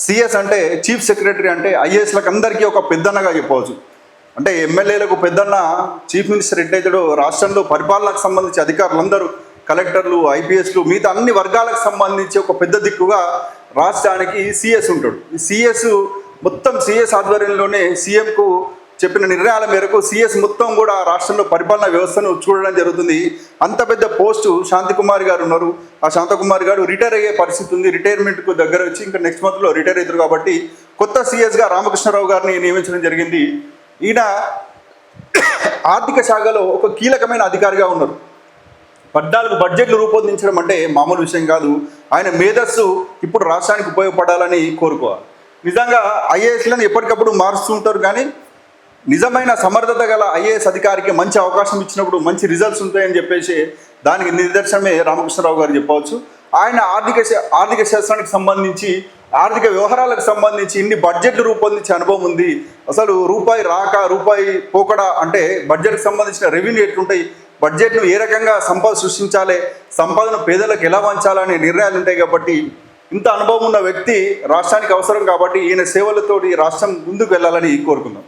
CS అంటే chief secretary అంటే ఐఏఎస్లకు అందరికీ ఒక పెద్దన్నగా చెప్పవచ్చు. అంటే ఎమ్మెల్యేలకు పెద్దన్న, చీఫ్ మినిస్టర్ ఎట్లయితాడో రాష్ట్రంలో పరిపాలనకు సంబంధించి అధికారులందరూ, కలెక్టర్లు, ఐపీఎస్లు, మిగతా అన్ని వర్గాలకు సంబంధించి ఒక పెద్ద దిక్కుగా రాష్ట్రానికి సిఎస్ ఉంటాడు. ఈ సిఎస్ మొత్తం సిఎస్ ఆధ్వర్యంలోనే సీఎంకు చెప్పిన నిర్ణయాల మేరకు సిఎస్ మొత్తం కూడా రాష్ట్రంలో పరిపాలనా వ్యవస్థను చూడడం జరుగుతుంది. అంత పెద్ద పోస్టు శాంతికుమార్ గారు ఉన్నారు. ఆ శాంతకుమార్ గారు రిటైర్ అయ్యే పరిస్థితి ఉంది. రిటైర్మెంట్కు దగ్గర వచ్చి ఇంకా నెక్స్ట్ మంత్లో రిటైర్ అవుతారు. కాబట్టి కొత్త సిఎస్గా రామకృష్ణారావు గారిని నియమించడం జరిగింది. ఈయన ఆర్థిక శాఖలో ఒక కీలకమైన అధికారిగా ఉన్నారు. 14 బడ్జెట్లు రూపొందించడం అంటే మామూలు విషయం కాదు. ఆయన మేధస్సు ఇప్పుడు రాష్ట్రానికి ఉపయోగపడాలని కోరుకోవాలి. నిజంగా ఐఏఎస్లను ఎప్పటికప్పుడు మారుస్తూ ఉంటారు, కానీ నిజమైన సమర్థత గల ఐఏఎస్ అధికారికి మంచి అవకాశం ఇచ్చినప్పుడు మంచి రిజల్ట్స్ ఉంటాయని చెప్పేసి దానికి నిదర్శనమే రామకృష్ణారావు గారు చెప్పవచ్చు. ఆయన ఆర్థిక శాస్త్రానికి సంబంధించి, ఆర్థిక వ్యవహారాలకు సంబంధించి ఇన్ని బడ్జెట్లు రూపొందించే అనుభవం ఉంది. అసలు రూపాయి రాక రూపాయి పోకడా అంటే బడ్జెట్కి సంబంధించిన రెవెన్యూ ఎట్లుంటాయి, బడ్జెట్ను ఏ రకంగా సంపద సృష్టించాలి, సంపదను పేదలకు ఎలా వంచాలనే నిర్ణయాలు ఉంటాయి. కాబట్టి ఇంత అనుభవం ఉన్న వ్యక్తి రాష్ట్రానికి అవసరం. కాబట్టి ఈయన సేవలతోటి రాష్ట్రం ముందుకు వెళ్ళాలని కోరుకుందాం.